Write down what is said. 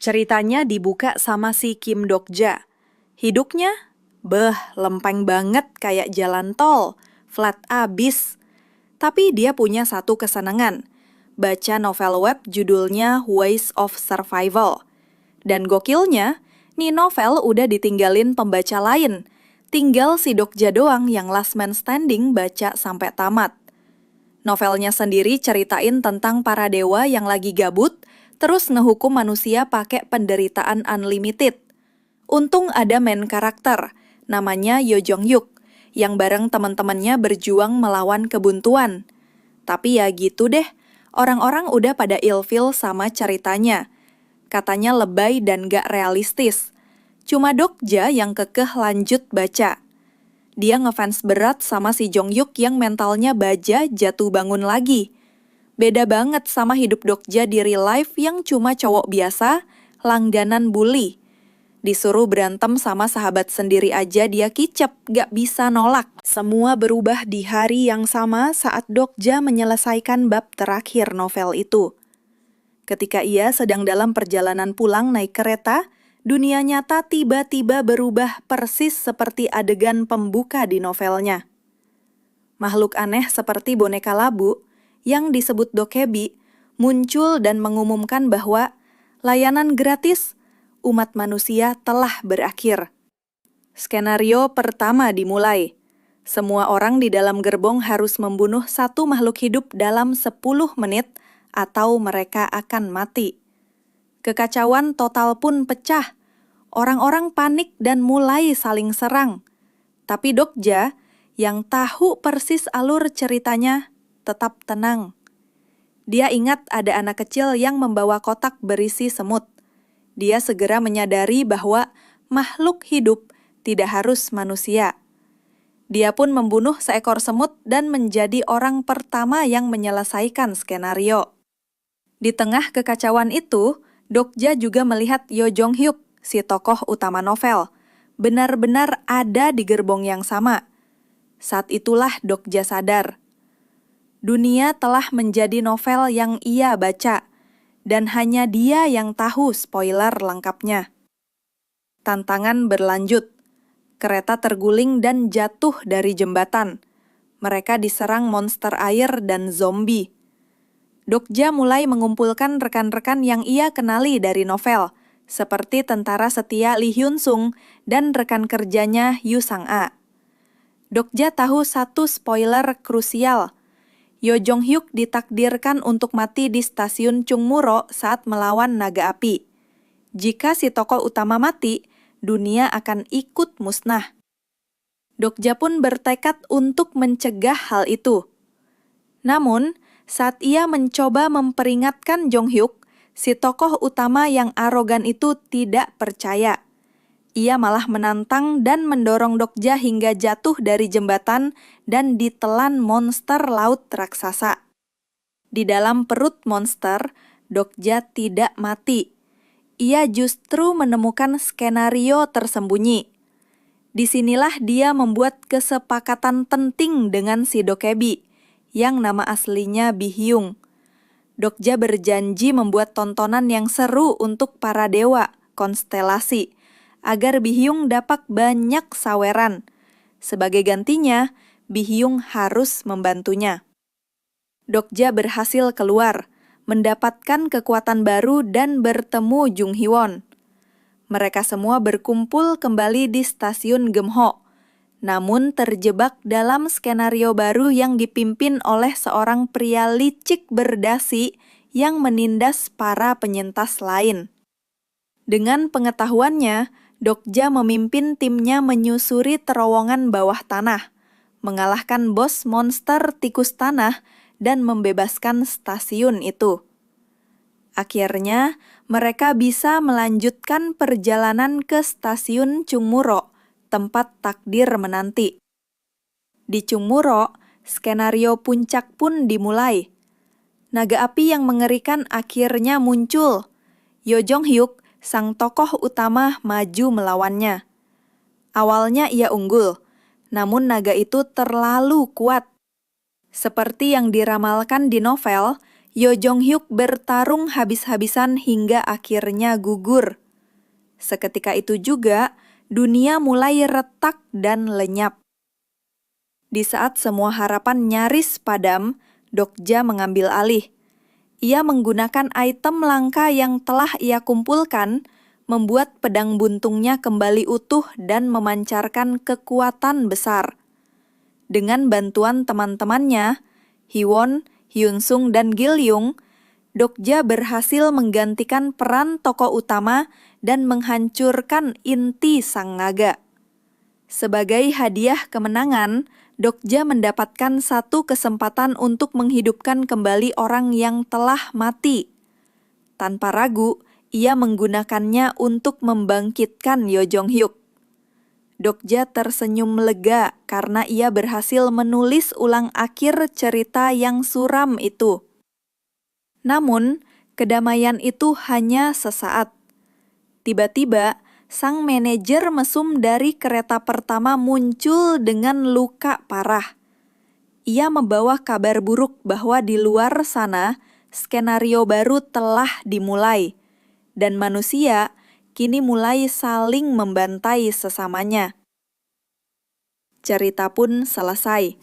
Ceritanya dibuka sama si Kim Dokja. Hidupnya, lempeng banget kayak jalan tol, flat abis. Tapi dia punya satu kesenangan, baca novel web judulnya Ways of Survival. Dan gokilnya, nih novel udah ditinggalin pembaca lain. Tinggal si Dokja doang yang last man standing baca sampai tamat. Novelnya sendiri ceritain tentang para dewa yang lagi gabut, terus ngehukum manusia pakai penderitaan unlimited. Untung ada main karakter, namanya Yo Jong Hyuk, yang bareng teman-temannya berjuang melawan kebuntuan. Tapi ya gitu deh, orang-orang udah pada ilfeel sama ceritanya. Katanya lebay dan gak realistis. Cuma Dokja yang kekeh lanjut baca. Dia ngefans berat sama si Jong Hyuk yang mentalnya baja jatuh bangun lagi. Beda banget sama hidup Dokja di real life yang cuma cowok biasa, langganan bully. Disuruh berantem sama sahabat sendiri aja dia kicep, gak bisa nolak. Semua berubah di hari yang sama saat Dokja menyelesaikan bab terakhir novel itu. Ketika ia sedang dalam perjalanan pulang naik kereta, dunia nyata tiba-tiba berubah persis seperti adegan pembuka di novelnya. Makhluk aneh seperti boneka labu, yang disebut dokebi, muncul dan mengumumkan bahwa layanan gratis umat manusia telah berakhir. Skenario pertama dimulai. Semua orang di dalam gerbong harus membunuh satu makhluk hidup dalam 10 menit atau mereka akan mati. Kekacauan total pun pecah. Orang-orang panik dan mulai saling serang. Tapi Dokja, yang tahu persis alur ceritanya, tetap tenang. Dia ingat ada anak kecil yang membawa kotak berisi semut. Dia segera menyadari bahwa makhluk hidup tidak harus manusia. Dia pun membunuh seekor semut dan menjadi orang pertama yang menyelesaikan skenario. Di tengah kekacauan itu, Dokja juga melihat Yo Jong Hyuk, si tokoh utama novel, benar-benar ada di gerbong yang sama. Saat itulah Dokja sadar. Dunia telah menjadi novel yang ia baca, dan hanya dia yang tahu spoiler lengkapnya. Tantangan berlanjut. Kereta terguling dan jatuh dari jembatan. Mereka diserang monster air dan zombie. Dokja mulai mengumpulkan rekan-rekan yang ia kenali dari novel, seperti tentara setia Lee Hyun Sung dan rekan kerjanya Yu Sang-a. Dokja tahu satu spoiler krusial. Yo Jong Hyuk ditakdirkan untuk mati di stasiun Chungmuro saat melawan naga api. Jika si tokoh utama mati, dunia akan ikut musnah. Dokja pun bertekad untuk mencegah hal itu. Namun, saat ia mencoba memperingatkan Jong Hyuk, si tokoh utama yang arogan itu tidak percaya. Ia malah menantang dan mendorong Dokja hingga jatuh dari jembatan dan ditelan monster laut raksasa. Di dalam perut monster, Dokja tidak mati. Ia justru menemukan skenario tersembunyi. Disinilah dia membuat kesepakatan penting dengan si dokebi, yang nama aslinya Bi Hyung. Dokja berjanji membuat tontonan yang seru untuk para dewa, konstelasi, agar Bi Hyung dapat banyak saweran. Sebagai gantinya, Bi Hyung harus membantunya. Dokja berhasil keluar, mendapatkan kekuatan baru dan bertemu Jung Hee-won. Mereka semua berkumpul kembali di stasiun Geumho, namun terjebak dalam skenario baru yang dipimpin oleh seorang pria licik berdasi yang menindas para penyintas lain. Dengan pengetahuannya, Dokja memimpin timnya menyusuri terowongan bawah tanah, mengalahkan bos monster tikus tanah, dan membebaskan stasiun itu. Akhirnya, mereka bisa melanjutkan perjalanan ke stasiun Chungmuro, tempat takdir menanti. Di Chungmuro, skenario puncak pun dimulai. Naga api yang mengerikan akhirnya muncul. Yo Jong Hyuk, sang tokoh utama, maju melawannya. Awalnya ia unggul, namun naga itu terlalu kuat. Seperti yang diramalkan di novel, Yo Jong-hyuk bertarung habis-habisan hingga akhirnya gugur. Seketika itu juga, dunia mulai retak dan lenyap. Di saat semua harapan nyaris padam, Dokja mengambil alih. Ia menggunakan item langka yang telah ia kumpulkan, membuat pedang buntungnya kembali utuh dan memancarkan kekuatan besar. Dengan bantuan teman-temannya, Hiwon, Hyunsung, dan Gilyung, Dokja berhasil menggantikan peran tokoh utama dan menghancurkan inti sang naga. Sebagai hadiah kemenangan, Dokja mendapatkan satu kesempatan untuk menghidupkan kembali orang yang telah mati. Tanpa ragu, ia menggunakannya untuk membangkitkan Yo Jong-hyuk. Dokja tersenyum lega karena ia berhasil menulis ulang akhir cerita yang suram itu. Namun, kedamaian itu hanya sesaat. Tiba-tiba, sang manajer mesum dari kereta pertama muncul dengan luka parah. Ia membawa kabar buruk bahwa di luar sana, skenario baru telah dimulai, dan manusia kini mulai saling membantai sesamanya. Cerita pun selesai.